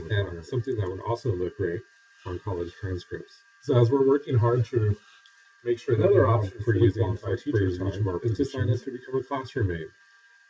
school and environment. something that would also look great on college transcripts. So as we're working hard to make sure that Another we option have for fully using qualified flex teachers pay in each of our is to sign up positions, to become a classroom aide.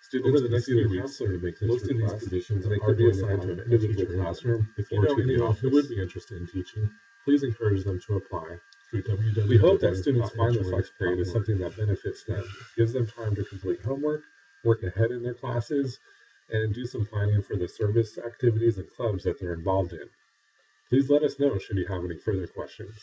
students Over the can next see few their weeks, counselor to make this most of these request, positions and they are could be doing assigned it to on a an individual teacher in classroom If you or know to the anyone who office. would be interested in teaching, please encourage them to apply through www. We hope that students find the flex period as something that benefits them, gives them time to complete homework, work ahead in their classes, and do some planning for the service activities and clubs that they're involved in. Please let us know should you have any further questions.